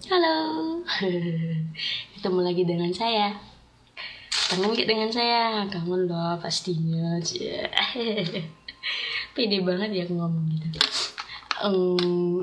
Halo, ketemu lagi dengan saya. Kangen gak dengan saya? Kangen loh pastinya. Pede banget ya aku ngomong gitu.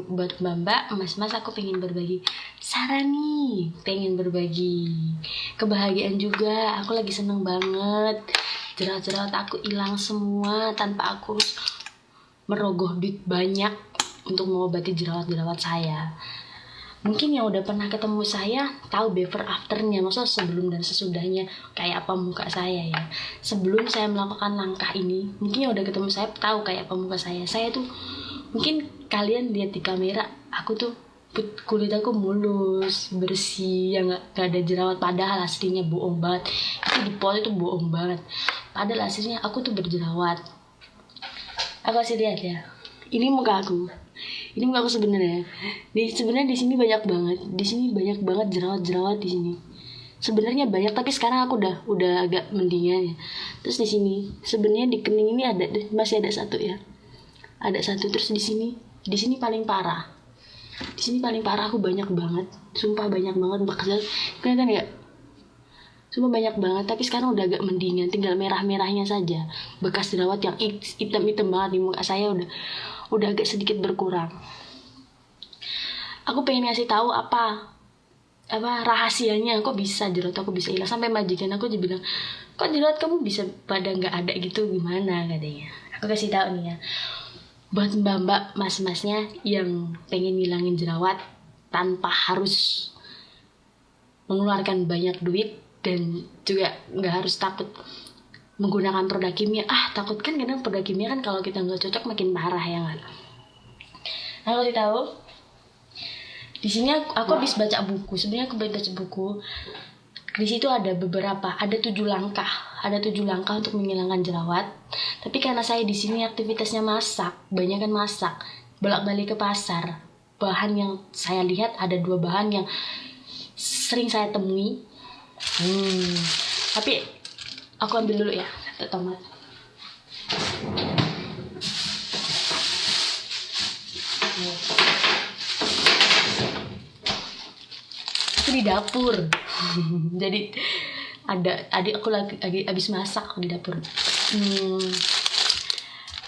Buat mbak-mbak, mas-mas, aku pengen berbagi saran nih. Pengen berbagi kebahagiaan juga. Aku lagi seneng banget. Jerawat-jerawat aku hilang semua tanpa aku harus merogoh duit banyak untuk mengobati jerawat-jerawat saya. Mungkin yang udah pernah ketemu saya tahu before afternya, maksudnya sebelum dan sesudahnya kayak apa muka saya ya. Sebelum saya melakukan langkah ini, mungkin yang udah ketemu saya tahu kayak apa muka saya. Saya tuh mungkin kalian lihat di kamera, aku tuh kulit aku mulus, bersih, yang gak ada jerawat. Padahal aslinya bohong banget. Itu di foto itu bohong banget. Padahal aslinya aku tuh berjerawat. Aku kasih lihat ya. Ini muka aku. Ini muka aku sebenarnya. Sebenarnya di sini banyak banget. Di sini banyak banget jerawat-jerawat di sini. Sebenarnya banyak, tapi sekarang aku udah agak mendingan ya. Terus di sini sebenarnya di kening ini masih ada satu ya. Ada satu. Terus di sini paling parah. Di sini paling parah aku banyak banget. Sumpah banyak banget bekas. Kelihatan ya? Sumpah banyak banget, tapi sekarang udah agak mendingan, tinggal merah-merahnya saja. Bekas jerawat yang hitam-hitam banget di muka saya udah agak sedikit berkurang. Aku pengen ngasih tahu apa rahasianya kok bisa jerawat aku bisa hilang. Sampai majikan aku juga bilang, kok jerawat kamu bisa pada nggak ada gitu, gimana katanya. Aku kasih tahu nih ya, buat mbak-mbak, mas-masnya yang pengen ngilangin jerawat tanpa harus mengeluarkan banyak duit dan juga nggak harus takut menggunakan produk kimia. Takut kan kadang produk kimia kan kalau kita nggak cocok makin parah ya kan. Nah, kalau tahu di sini aku habis baca buku. Sebenarnya aku baca buku. Di situ ada 7 langkah. Ada 7 langkah untuk menghilangkan jerawat. Tapi karena saya di sini aktivitasnya masak, banyak kan masak, bolak-balik ke pasar. Bahan yang saya lihat ada 2 bahan yang sering saya temui. Tapi aku ambil dulu ya satu tomat. Aku di dapur. Jadi adik aku lagi habis masak di dapur.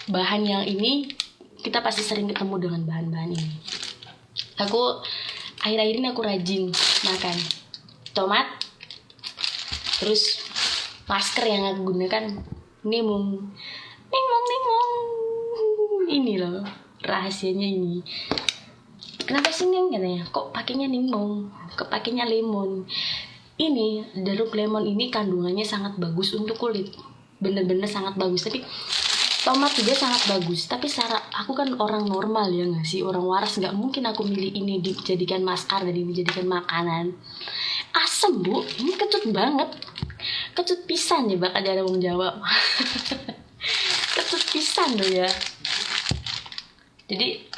Bahan yang ini kita pasti sering ketemu dengan bahan-bahan ini. Aku akhir-akhir ini aku rajin makan tomat. Terus masker yang aku gunakan Nimung. Ini loh rahasianya ini. Kenapa sih Ning katanya? Kok pakainya Nimung? Kok pakainya lemon? Ini jeruk lemon ini kandungannya sangat bagus untuk kulit. Bener-bener sangat bagus. Tapi tomat juga sangat bagus. Tapi aku kan orang normal ya nggak sih? Orang waras, nggak mungkin aku milih ini dijadikan masker dan dijadikan makanan. Asem bu, ini kecut banget. Kecut pisan ya bakal ada yang jawab. Kecut pisan loh ya. Jadi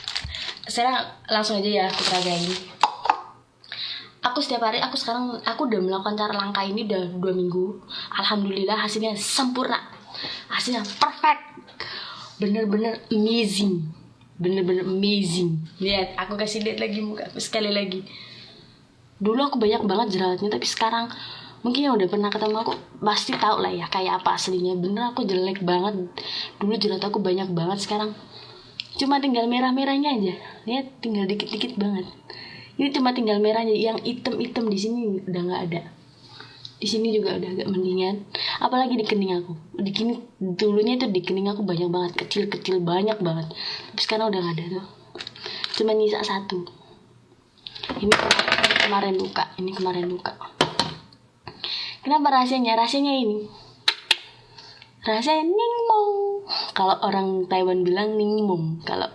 sekarang langsung aja ya aku peragain. Aku setiap hari aku udah melakukan cara langkah ini udah 2 minggu. Alhamdulillah hasilnya sempurna. Hasilnya perfect. Bener-bener amazing. Bener-bener amazing. Lihat, aku kasih lihat lagi muka aku sekali lagi. Dulu aku banyak banget jerawatnya, tapi sekarang mungkin yang udah pernah ketemu aku pasti tahu lah ya kayak apa aslinya. Bener aku jelek banget. Dulu jerawat aku banyak banget, sekarang cuma tinggal merah-merahnya aja. Lihat, tinggal dikit-dikit banget. Ini cuma tinggal merahnya, yang hitam-hitam di sini udah nggak ada. Di sini juga udah agak mendingan. Apalagi di kening aku. Dulunya itu di kening aku banyak banget, kecil-kecil banyak banget. Tapi sekarang udah nggak ada tuh. Cuma nyisa 1. Ini kemarin luka. Kenapa rahasianya? Rahasianya ini. Rahasianya Ningmong. Kalau orang Taiwan bilang Ningmong, kalau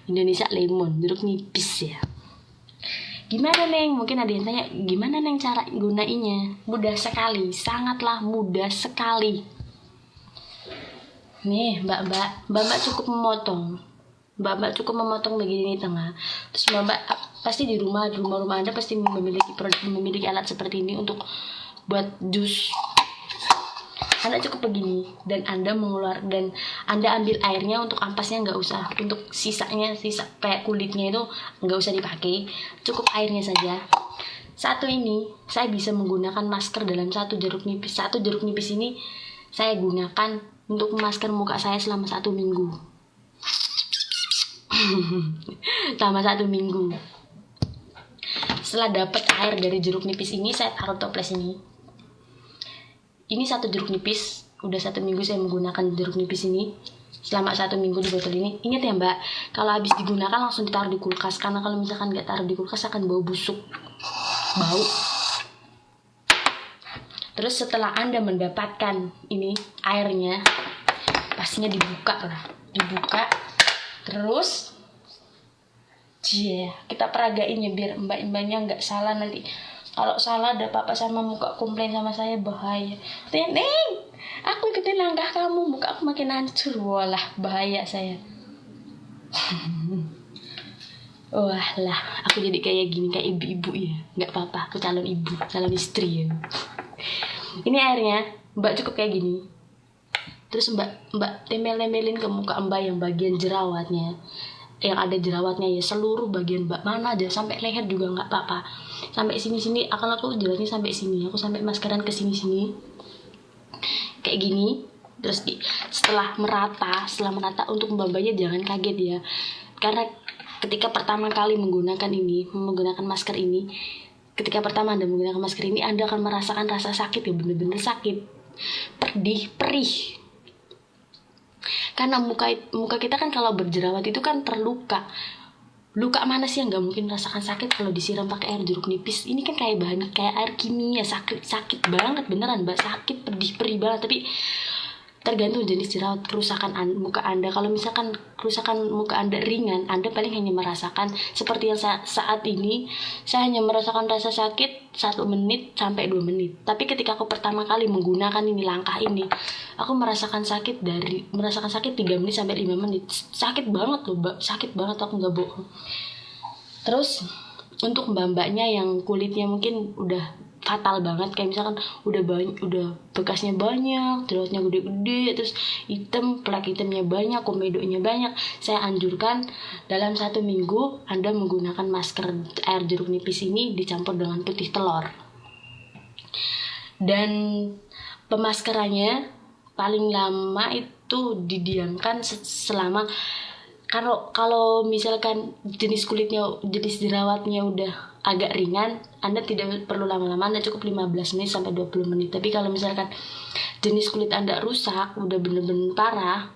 Indonesia lemon, jeruk nipis ya. Gimana Neng? Mungkin ada yang tanya, gimana Neng cara gunainya? Mudah sekali, sangatlah mudah sekali. Nih, Mbak cukup memotong. Mbak cukup memotong bagian ini tengah. Terus Mbak pasti di rumah Anda pasti memiliki alat seperti ini untuk buat jus. Anda cukup begini dan Anda ambil airnya, untuk ampasnya nggak usah, untuk sisa kayak kulitnya itu nggak usah dipakai, cukup airnya saja. satu ini saya bisa menggunakan masker dalam satu jeruk nipis. Satu jeruk nipis ini saya gunakan untuk memasker muka saya selama 1 minggu. Selama 1 minggu. Setelah dapat air dari jeruk nipis ini, saya taruh toples ini. Ini satu jeruk nipis. Udah 1 minggu saya menggunakan jeruk nipis ini. Selama 1 minggu di botol ini. Ingat ya mbak, kalau habis digunakan langsung ditaruh di kulkas. Karena kalau misalkan nggak taruh di kulkas akan bau busuk. Bau. Terus setelah Anda mendapatkan ini airnya, pastinya dibuka lah. Dibuka. Terus kita peragain ya biar mbak-mbaknya nggak salah nanti. Kalau salah ada apa-apa sama muka komplain sama saya bahaya. Neng, aku ikutin langkah kamu, muka aku makin hancur. Walah, bahaya saya. Wah lah, aku jadi kayak gini, kayak ibu-ibu ya. Nggak apa-apa, aku calon ibu, calon istri ya. Ini airnya, mbak cukup kayak gini. Terus mbak tempel-tempelin ke muka mbak yang bagian jerawatnya. Yang ada jerawatnya ya, seluruh bagian mbak, mana aja, sampai leher juga nggak apa-apa. Sampai sini-sini, aku jelasnya sampai sini. Aku sampai maskeran ke sini-sini. Kayak gini. Terus setelah merata untuk mbak-mbaknya jangan kaget ya. Karena ketika pertama kali menggunakan masker ini, ketika pertama Anda menggunakan masker ini, Anda akan merasakan rasa sakit ya, bener-bener sakit. Perih. Karena muka kita kan kalau berjerawat itu kan terluka. Luka mana sih yang nggak mungkin merasakan sakit kalau disiram pakai air jeruk nipis? Ini kan kayak air kimia, sakit banget beneran mbak, sakit perih banget. Tapi tergantung jenis jerawat, kerusakan muka Anda. Kalau misalkan kerusakan muka Anda ringan, Anda paling hanya merasakan seperti yang saat ini. Saya hanya merasakan rasa sakit 1 menit sampai 2 menit. Tapi ketika aku pertama kali menggunakan langkah ini, aku merasakan sakit 3 menit sampai 5 menit. Sakit banget loh mbak, sakit banget, aku nggak bohong. Terus untuk mbak-mbaknya yang kulitnya mungkin udah fatal banget, kayak misalkan udah bekasnya banyak, jerawatnya gede-gede, terus plak hitamnya banyak, komedonya banyak, saya anjurkan dalam 1 minggu Anda menggunakan masker air jeruk nipis ini dicampur dengan putih telur. Dan pemaskerannya paling lama itu didiamkan selama, kalau misalkan jenis jerawatnya udah agak ringan, Anda tidak perlu lama-lama, Anda cukup 15 menit sampai 20 menit. Tapi kalau misalkan jenis kulit Anda rusak, udah bener-bener parah,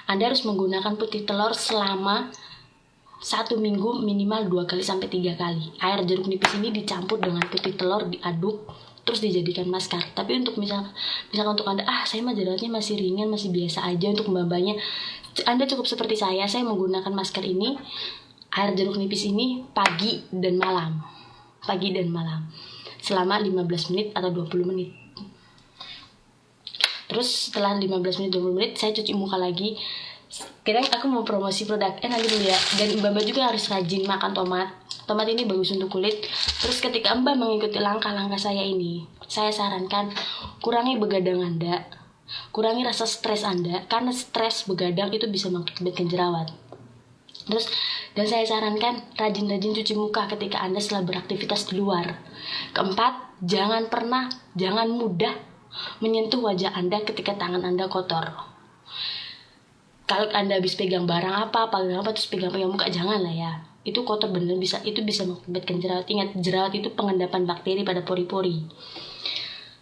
Anda harus menggunakan putih telur selama 1 minggu minimal 2 kali sampai 3 kali. Air jeruk nipis ini dicampur dengan putih telur, diaduk, terus dijadikan masker. Tapi untuk misalkan untuk Anda, saya mah jerawatnya masih ringan, masih biasa aja, untuk mbak-mbaknya Anda cukup seperti saya menggunakan masker ini, air jeruk nipis ini pagi dan malam selama 15 menit atau 20 menit. Terus setelah 15 menit 20 menit saya cuci muka lagi. Sekarang aku mau promosi produk lagi dulu ya. Dan mbak juga harus rajin makan tomat ini bagus untuk kulit. Terus ketika mbak mengikuti langkah-langkah saya ini, saya sarankan kurangi begadang Anda, kurangi rasa stres Anda, karena stres begadang itu bisa mengakibatkan jerawat. Dan saya sarankan rajin-rajin cuci muka ketika Anda setelah beraktivitas di luar. Keempat, jangan mudah menyentuh wajah Anda ketika tangan Anda kotor. Kalau Anda habis pegang barang apa terus pegang muka, jangan lah ya. Itu kotor bener, itu bisa mengakibatkan jerawat. Ingat, jerawat itu pengendapan bakteri pada pori-pori.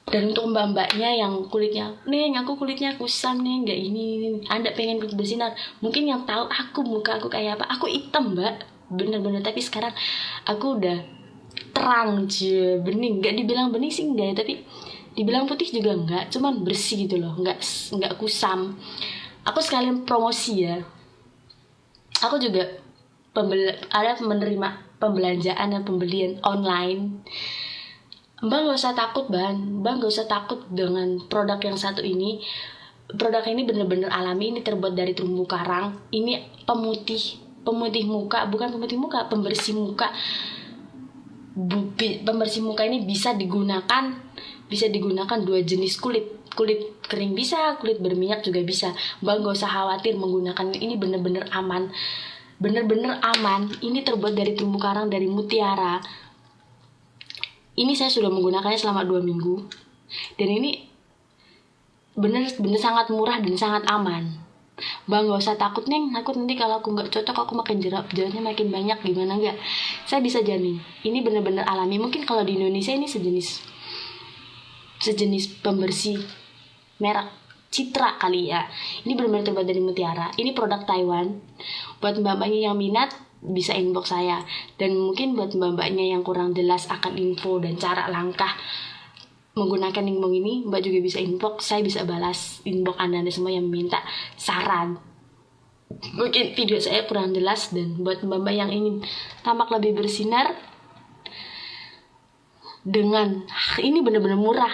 Dan untuk mbak-mbaknya yang kulitnya, Neng, aku kulitnya kusam nih, nggak ini, Anda pengen kulit bersinar. Mungkin yang tahu muka aku kayak apa, aku hitam mbak, bener-bener. Tapi sekarang aku udah terang, bening. Nggak dibilang bening sih enggak ya, tapi dibilang putih juga enggak, cuman bersih gitu loh, nggak kusam. Aku sekalian promosi ya, aku juga menerima pembelanjaan dan pembelian online. Mbak gak usah takut Mbak gak usah takut dengan produk yang satu ini. Produk ini bener-bener alami, ini terbuat dari terumbu karang. Ini pemutih muka, bukan pemutih muka, pembersih muka. Pembersih muka ini bisa digunakan 2 jenis kulit kering bisa, kulit berminyak juga bisa. Mbak gak usah khawatir menggunakan ini, bener-bener aman. Ini terbuat dari terumbu karang, dari mutiara. Ini saya sudah menggunakannya selama 2 minggu. Dan ini bener sangat murah dan sangat aman. Bang, gak usah takut Neng, takut nanti kalau aku gak cocok aku makin jerawatnya makin banyak, gimana gak? Saya bisa jamin, ini bener-bener alami. Mungkin kalau di Indonesia ini sejenis pembersih merek Citra kali ya. Ini benar-benar terbuat dari mutiara. Ini produk Taiwan. Buat mbak-mbaknya yang minat bisa inbox saya. Dan mungkin buat mbak-mbaknya yang kurang jelas akan info dan cara langkah menggunakan Ningmong ini, mbak juga bisa inbox. Saya bisa balas inbox anda semua yang minta saran. Mungkin video saya kurang jelas, dan buat mbak-mbak yang ingin tampak lebih bersinar dengan ini benar-benar murah.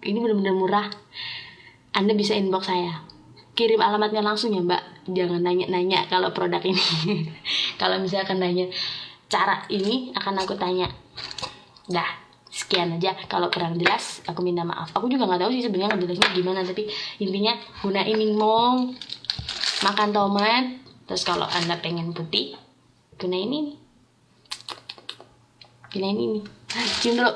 Ini benar-benar murah. Anda bisa inbox saya. Kirim alamatnya langsung ya mbak. Jangan nanya-nanya kalau produk ini. Kalau misalkan nanya cara ini, akan aku tanya. Dah, sekian aja. Kalau kurang jelas, aku minta maaf. Aku juga gak tahu sih sebenarnya ngejelasnya gimana. Tapi intinya gunain Ningmong, makan tomat. Terus kalau Anda pengen putih, gunain ini. Cium dulu.